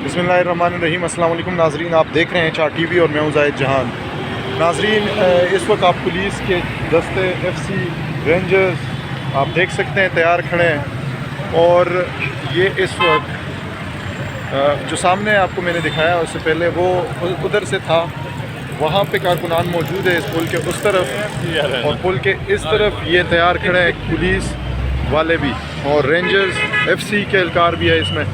बिस्मिल्लाहिर्रहमानिर्रहीम। अस्सलाम वालेकुम नाज़रीन, आप देख रहे हैं चार टीवी और मैं हूं ज़ाहिद जहान। नाज़रीन, इस वक्त आप पुलिस के दस्ते एफसी रेंजर्स आप देख सकते हैं तैयार खड़े हैं। और ये इस वक्त जो सामने आपको मैंने दिखाया उससे पहले वो उधर से था, वहाँ पे कारकुनान मौजूद है इस पुल के उस तरफ, और पुल के इस तरफ ये तैयार खड़े हैं पुलिस वाले भी और रेंजर्स एफसी के एहलकार भी है इसमें।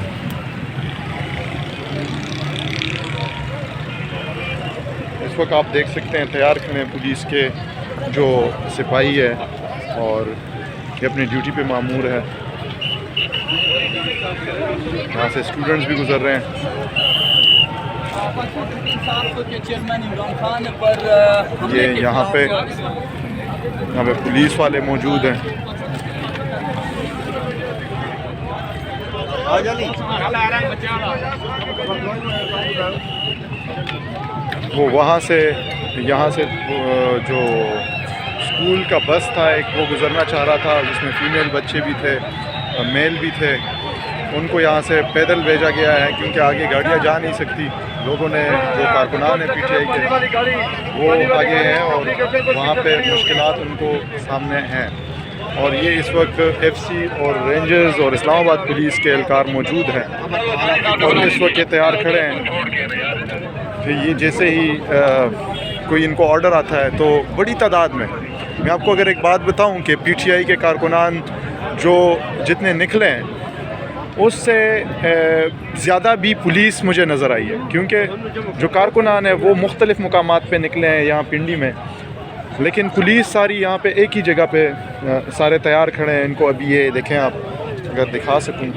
इस वक्त आप देख सकते हैं तैयार खड़े हैं पुलिस के जो सिपाही है और ये अपनी ड्यूटी पे मामूर है। यहाँ से स्टूडेंट्स भी गुजर रहे हैं। ये यहाँ पे पुलिस वाले मौजूद हैं। वो वहाँ से यहाँ से जो स्कूल का बस था एक, वो गुजरना चाह रहा था जिसमें फ़ीमेल बच्चे भी थे, मेल भी थे। उनको यहाँ से पैदल भेजा गया है क्योंकि आगे गाड़ियाँ जा नहीं सकती। लोगों ने जो कारकुनान है पीटीआई के वो आगे हैं और वहाँ पे मुश्किलात उनको सामने हैं। और ये इस वक्त एफसी और रेंजर्स और इस्लामाबाद पुलिस के एहलकार मौजूद हैं और इस वक्त ये तैयार खड़े हैं कि ये जैसे ही कोई इनको ऑर्डर आता है तो बड़ी तादाद में, मैं आपको अगर एक बात बताऊं कि पीटीआई के कारकुनान जो जितने निकले हैं उससे ज़्यादा भी पुलिस मुझे नज़र आई है, क्योंकि जो कारकुनान है वो मुख्तलिफ़ मुकामात पे निकले हैं यहाँ पिंडी में, लेकिन पुलिस सारी यहाँ पे एक ही जगह पे सारे तैयार खड़े हैं। इनको अभी ये देखें, आप अगर दिखा सकूँ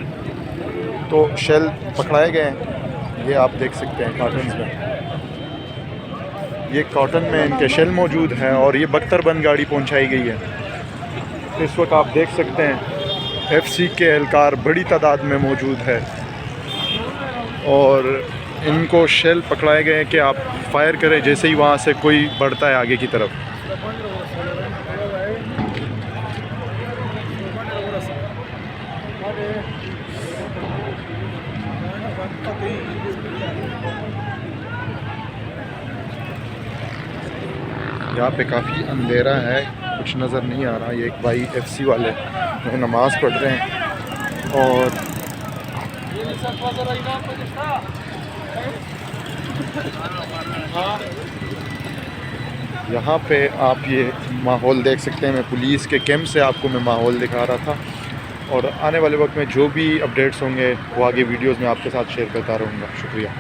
तो शेल पकड़ाए गए हैं, ये आप देख सकते हैं कार्टन में, ये कॉटन में इनके शेल मौजूद हैं और ये बख्तरबंद गाड़ी पहुंचाई गई है। इस वक्त आप देख सकते हैं एफसी के एहलकार बड़ी तादाद में मौजूद है और इनको शेल पकड़ाए गए हैं कि आप फायर करें जैसे ही वहाँ से कोई बढ़ता है आगे की तरफ। यहाँ पे काफ़ी अंधेरा है, कुछ नज़र नहीं आ रहा। ये एक भाई एफसी वाले जो नमाज़ पढ़ रहे हैं और यहाँ पे आप ये माहौल देख सकते हैं। मैं पुलिस के कैंप से आपको मैं माहौल दिखा रहा था और आने वाले वक्त में जो भी अपडेट्स होंगे वो आगे वीडियोज़ में आपके साथ शेयर करता रहूँगा। शुक्रिया।